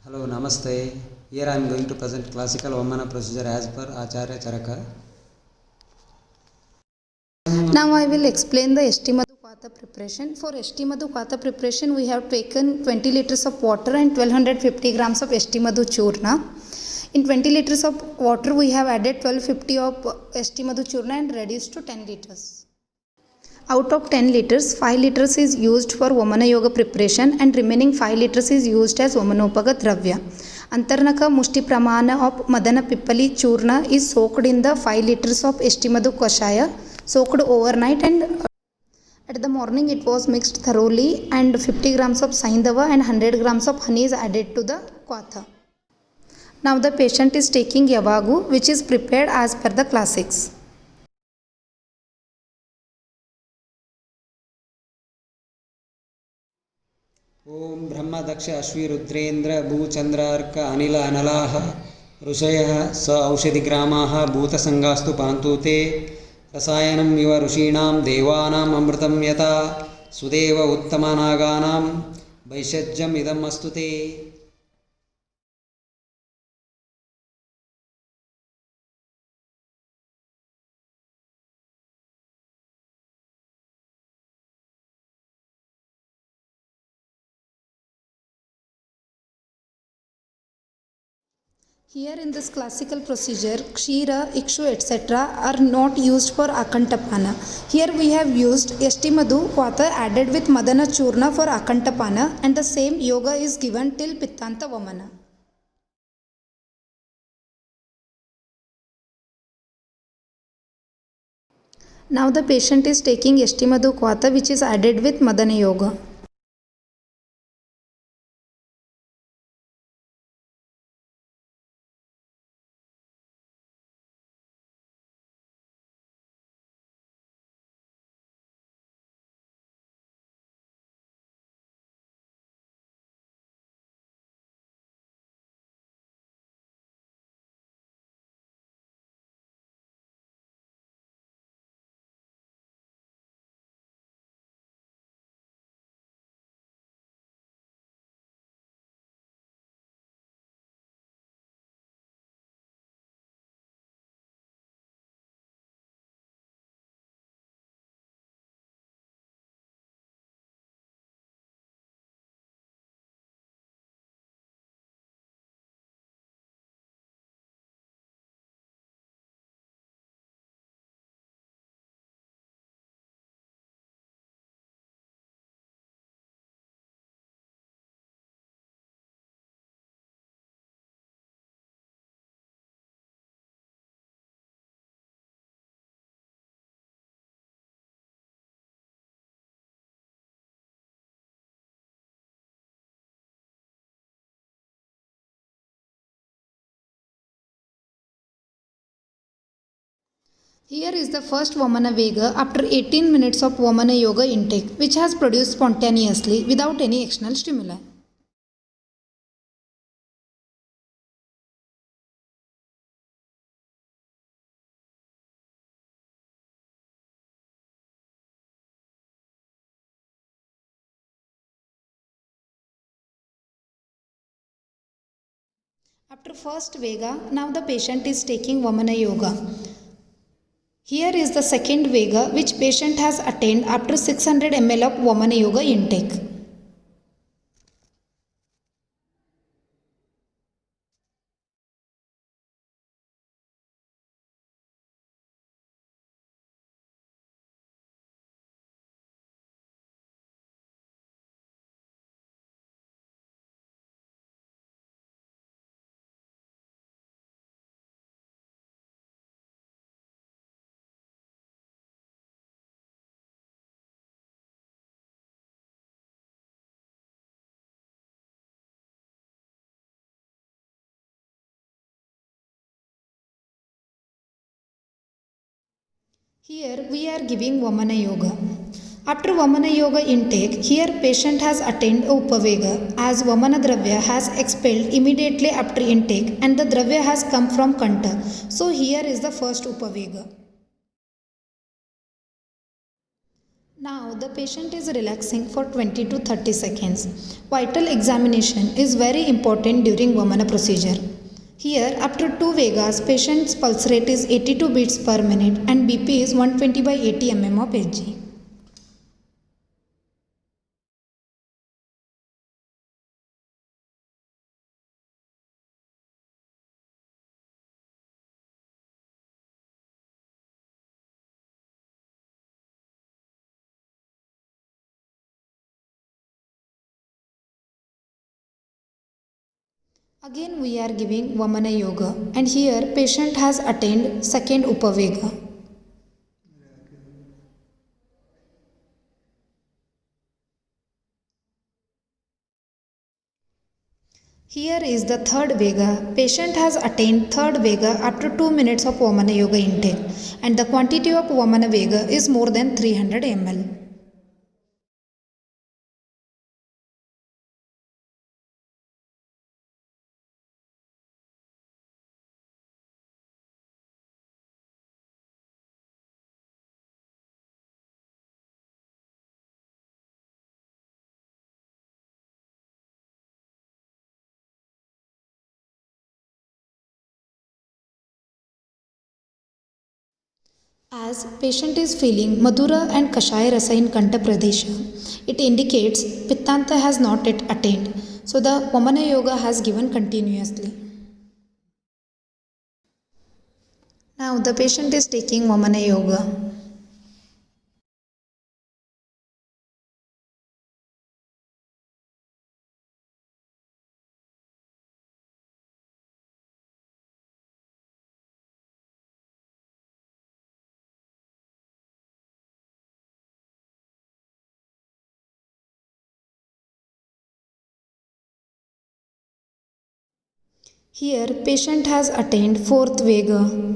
Hello, Namaste. Here I am going to present classical Vamana procedure as per Acharya Charaka. Now I will explain the Eshtimadhu Kwatha preparation. For Eshtimadhu Kwatha preparation, we have taken 20 liters of water and 1250 grams of Eshtimadhu churna. In 20 liters of water, we have added 1250 of Eshtimadhu churna and reduced to 10 liters. Out of 10 liters, 5 liters is used for Vamana Yoga preparation and remaining 5 liters is used as Vamanopaga Dravya. Antarnaka Mushti Pramana of Madana Pippali Churna is soaked in the 5 liters of Eshtimadhu Kashaya, soaked overnight, and at the morning it was mixed thoroughly and 50 grams of Saindava and 100 grams of honey is added to the Kwatha. Now the patient is taking Yavagu, which is prepared as per the classics. ओम ब्रह्म दक्ष अश्वी रुद्रेन्द्र भूचंद्रार्क अनिल अनलाः ऋषयः स औषधिग्रामाः भूतसंगास्तु पान्तु ते रसायनम् इव ऋषीणां देवानाम् अमृतं यथा सुदेव उत्तमनागानां वैषज्यम् इदम् अस्तु ते. Here in this classical procedure, Kshira, Ikshu, etc. are not used for Akantapana. Here we have used Eshtimadhu Kwatha added with Madana Churna for Akantapana, and the same yoga is given till Pittanta Vamana. Now the patient is taking Eshtimadhu Kwatha, which is added with Madana Yoga. Here is the first Vamana Vega after 18 minutes of Vamana Yoga intake, which has produced spontaneously without any external stimuli. After first Vega, now the patient is taking Vamana Yoga. Here is the second Vega which patient has attained after 600 ml of Vamana Yoga intake. Here we are giving Vamana Yoga. After Vamana Yoga intake, here patient has attained Upavega as Vamana Dravya has expelled immediately after intake and the Dravya has come from Kanta. So here is the first Upavega. Now the patient is relaxing for 20 to 30 seconds. Vital examination is very important during Vamana procedure. Here after 2 Vegas, patient's pulse rate is 82 beats per minute and BP is 120 by 80 mm of Hg. Again we are giving Vamana Yoga and here patient has attained second Upavega. Here is the third Vega. Patient has attained third Vega after 2 minutes of Vamana Yoga intake and the quantity of Vamana Vega is more than 300 ml. As patient is feeling Madhura and Kashaya Rasa in Kanta Pradesha, it indicates Pittanta has not yet attained. So the Vamana Yoga has given continuously. Now the patient is taking Vamana Yoga. Here patient has attained fourth Vega.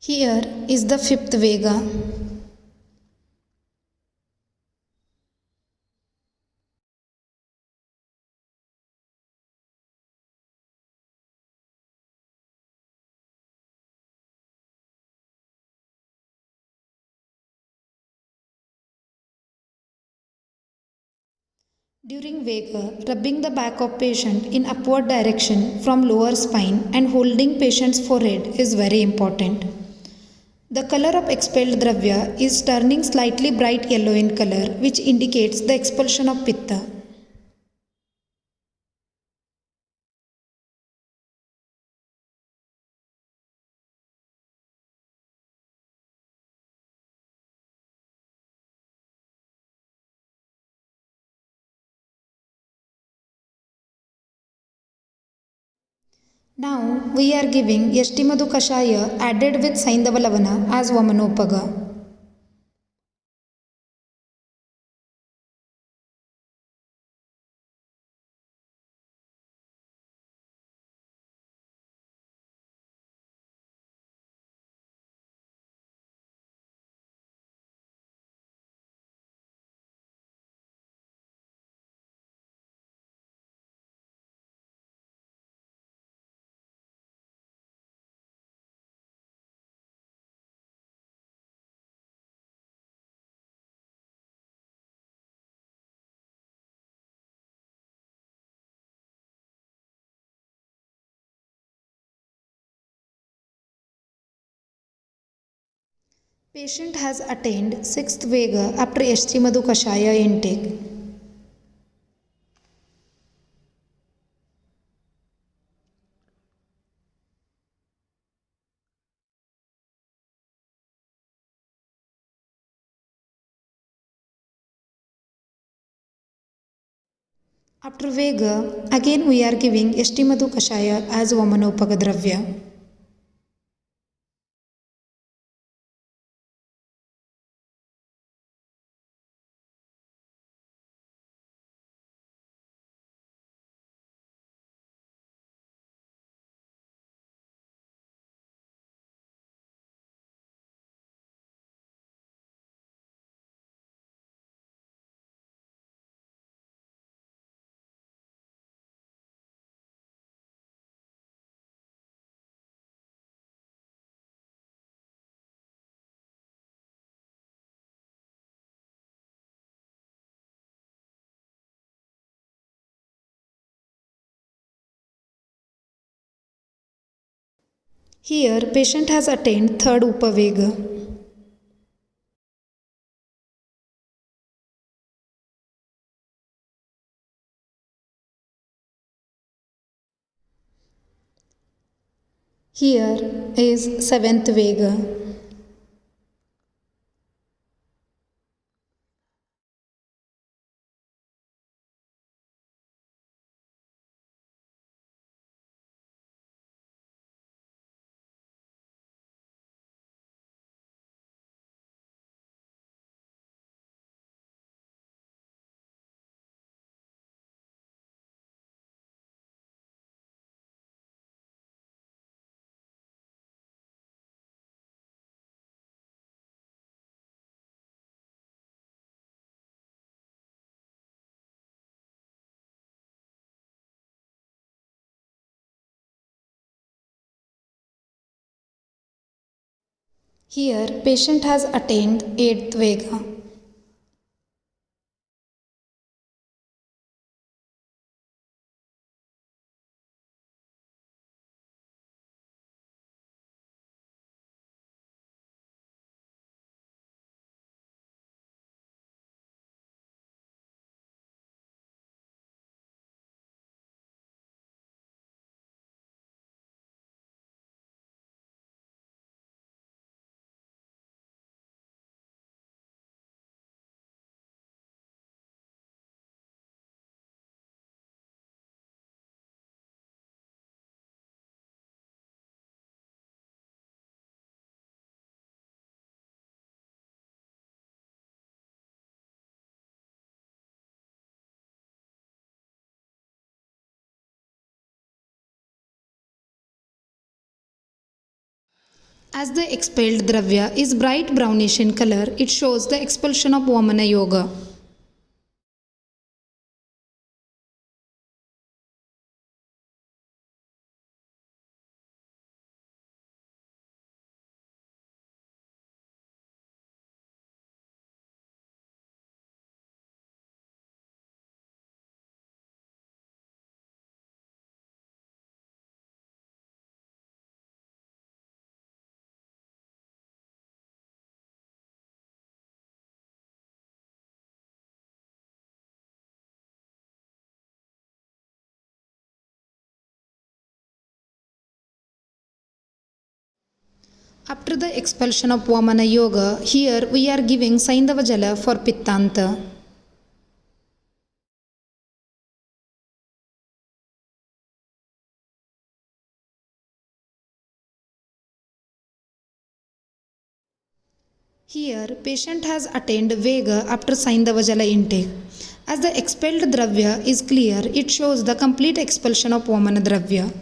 Here is the fifth Vega. During Vega, rubbing the back of patient in upward direction from lower spine and holding patient's forehead is very important. The color of expelled dravya is turning slightly bright yellow in color, which indicates the expulsion of pitta. Now we are giving Yashtimadu Kashaya added with Saindava Lavana as Vamanopaga. Patient has attained sixth Vega after St. Madhu Kashaya intake. After Vega, again we are giving St. Madhu Kashaya as Vamanopaga Dravya. Here, patient has attained third Upavega. Here is seventh Vega. Here, patient has attained eighth Vega. As the expelled Dravya is bright brownish in color, it shows the expulsion of Vamana Yoga. After the expulsion of Vamana Yoga, here we are giving Saindava Jala for Pittanta. Here, patient has attained Vega after Saindava Jala intake. As the expelled Dravya is clear, it shows the complete expulsion of Vamana Dravya.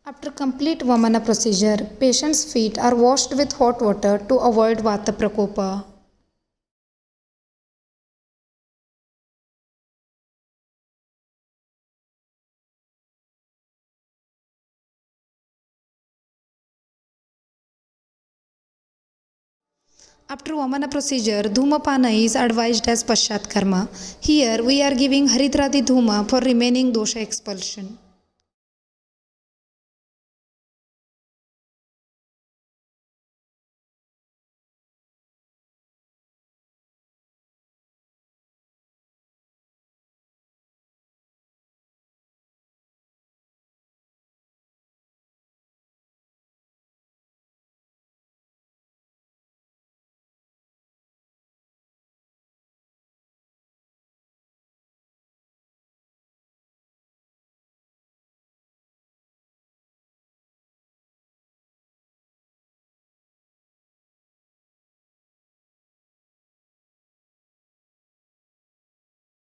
After complete Vamana procedure, patient's feet are washed with hot water to avoid Vata Prakopa. After Vamana procedure, Dhumapana is advised as Paschat Karma. Here we are giving Haridradi Dhuma for remaining dosha expulsion.